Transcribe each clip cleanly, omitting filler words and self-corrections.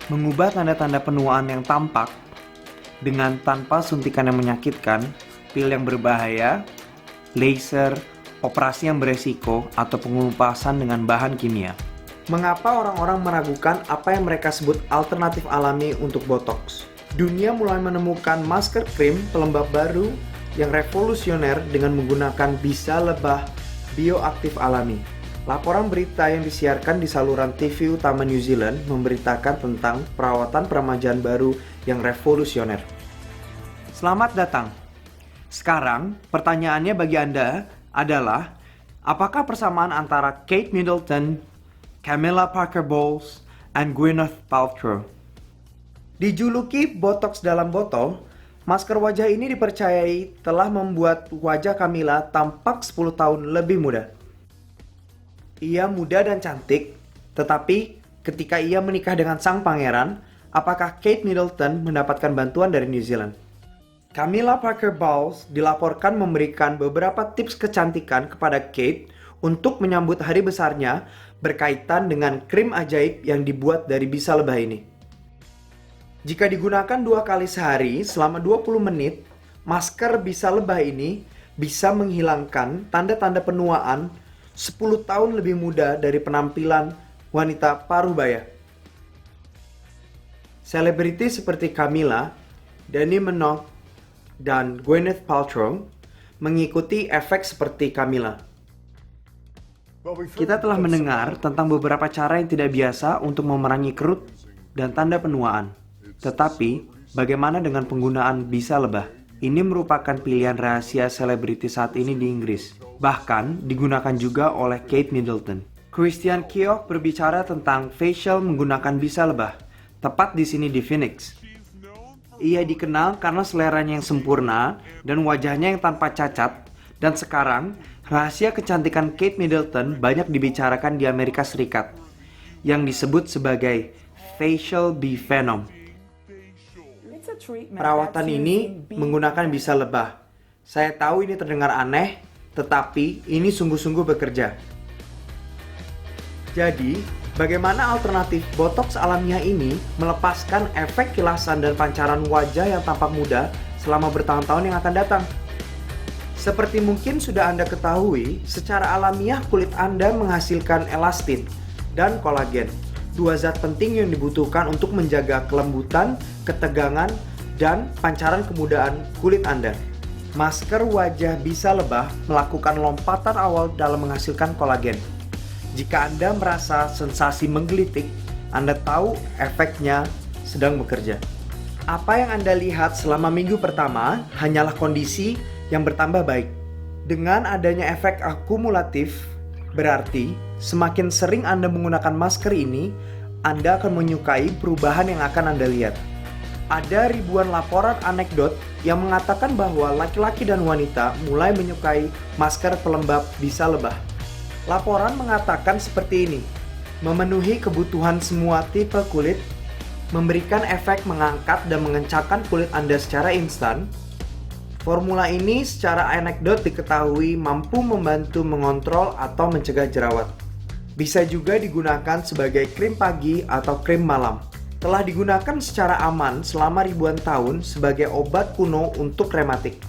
Mengubah tanda-tanda penuaan yang tampak dengan tanpa suntikan yang menyakitkan, pil yang berbahaya, laser, operasi yang beresiko, atau pengelupasan dengan bahan kimia. Mengapa orang-orang meragukan apa yang mereka sebut alternatif alami untuk botox? Dunia mulai menemukan masker krim pelembab baru yang revolusioner dengan menggunakan bisa lebah bioaktif alami. Laporan berita yang disiarkan di saluran TV utama New Zealand memberitakan tentang perawatan peremajaan baru yang revolusioner. Selamat datang. Sekarang, pertanyaannya bagi Anda adalah, apakah persamaan antara Kate Middleton, Camilla Parker Bowles, dan Gwyneth Paltrow? Dijuluki botox dalam botol, masker wajah ini dipercayai telah membuat wajah Camilla tampak 10 tahun lebih muda. Ia muda dan cantik, tetapi ketika ia menikah dengan sang pangeran, apakah Kate Middleton mendapatkan bantuan dari New Zealand? Camilla Parker Bowles dilaporkan memberikan beberapa tips kecantikan kepada Kate untuk menyambut hari besarnya berkaitan dengan krim ajaib yang dibuat dari bisa lebah ini. Jika digunakan 2 kali sehari selama 20 menit, masker bisa lebah ini bisa menghilangkan tanda-tanda penuaan 10 tahun lebih muda dari penampilan wanita paruh baya. Selebriti seperti Camilla, Dannii Minogue, dan Gwyneth Paltrow mengikuti efek seperti Camilla. Kita telah mendengar tentang beberapa cara yang tidak biasa untuk memerangi kerut dan tanda penuaan. Tetapi, bagaimana dengan penggunaan bisa lebah? Ini merupakan pilihan rahasia selebriti saat ini di Inggris. Bahkan digunakan juga oleh Kate Middleton. Christian Keogh berbicara tentang facial menggunakan bisa lebah, tepat di sini di Phoenix. Ia dikenal karena seleranya yang sempurna dan wajahnya yang tanpa cacat. Dan sekarang, rahasia kecantikan Kate Middleton banyak dibicarakan di Amerika Serikat, yang disebut sebagai facial B-venom. Perawatan ini menggunakan bisa lebah. Saya tahu ini terdengar aneh, tetapi ini sungguh-sungguh bekerja. Jadi, bagaimana alternatif botox alamiah ini melepaskan efek kilasan dan pancaran wajah yang tampak muda selama bertahun-tahun yang akan datang? Seperti mungkin sudah Anda ketahui, secara alamiah kulit Anda menghasilkan elastin dan kolagen, 2 zat penting yang dibutuhkan untuk menjaga kelembutan, ketegangan, dan pancaran kemudaan kulit Anda. Masker wajah bisa lebah melakukan lompatan awal dalam menghasilkan kolagen. Jika Anda merasa sensasi menggelitik, Anda tahu efeknya sedang bekerja. Apa yang Anda lihat selama minggu pertama hanyalah kondisi yang bertambah baik. Dengan adanya efek akumulatif, berarti semakin sering Anda menggunakan masker ini, Anda akan menyukai perubahan yang akan Anda lihat. Ada ribuan laporan anekdot yang mengatakan bahwa laki-laki dan wanita mulai menyukai masker pelembab bisa lebah. Laporan mengatakan seperti ini: memenuhi kebutuhan semua tipe kulit, memberikan efek mengangkat dan mengencangkan kulit Anda secara instan. Formula ini secara anekdot diketahui mampu membantu mengontrol atau mencegah jerawat. Bisa juga digunakan sebagai krim pagi atau krim malam. Telah digunakan secara aman selama ribuan tahun sebagai obat kuno untuk rematik.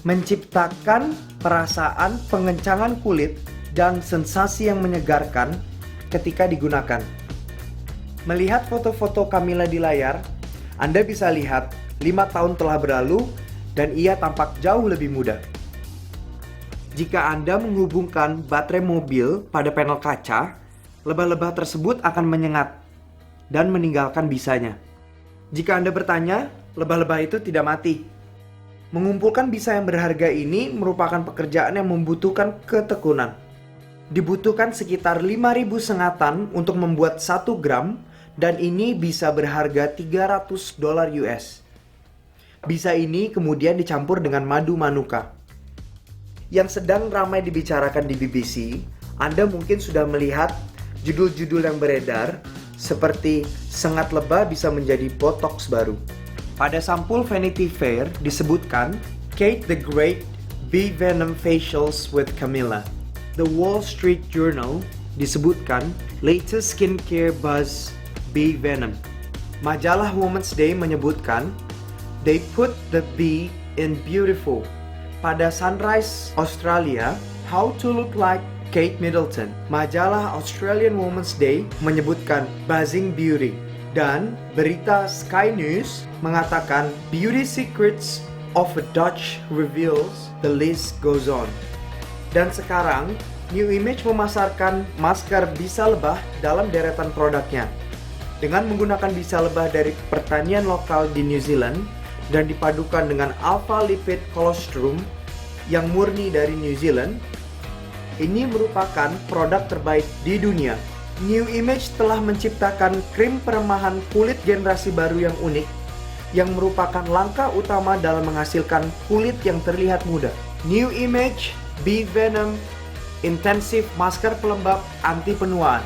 Menciptakan perasaan pengencangan kulit dan sensasi yang menyegarkan ketika digunakan. Melihat foto-foto Camilla di layar, Anda bisa lihat 5 tahun telah berlalu dan ia tampak jauh lebih muda. Jika Anda menghubungkan baterai mobil pada panel kaca, lebah-lebah tersebut akan menyengat dan meninggalkan bisanya. Jika Anda bertanya, lebah-lebah itu tidak mati. Mengumpulkan bisa yang berharga ini merupakan pekerjaan yang membutuhkan ketekunan. Dibutuhkan sekitar 5.000 sengatan untuk membuat 1 gram, dan ini bisa berharga $300 US. Bisa ini kemudian dicampur dengan madu manuka. Yang sedang ramai dibicarakan di BBC, Anda mungkin sudah melihat judul-judul yang beredar, seperti sengat lebah bisa menjadi botox baru. Pada sampul Vanity Fair disebutkan Kate the Great Bee Venom Facials with Camilla. The Wall Street Journal disebutkan latest skincare buzz Bee Venom. Majalah Women's Day menyebutkan they put the bee in beautiful. Pada Sunrise Australia, how to look like Kate Middleton. Majalah Australian Women's Day menyebutkan buzzing beauty. Dan berita Sky News mengatakan beauty secrets of a Dutch reveals, the list goes on. Dan sekarang, New Image memasarkan masker bisa lebah dalam deretan produknya. Dengan menggunakan bisa lebah dari pertanian lokal di New Zealand dan dipadukan dengan alpha lipid colostrum yang murni dari New Zealand, ini merupakan produk terbaik di dunia. New Image telah menciptakan krim peremahan kulit generasi baru yang unik yang merupakan langkah utama dalam menghasilkan kulit yang terlihat muda. New Image Bee Venom Intensive Masker Pelembab Anti Penuaan.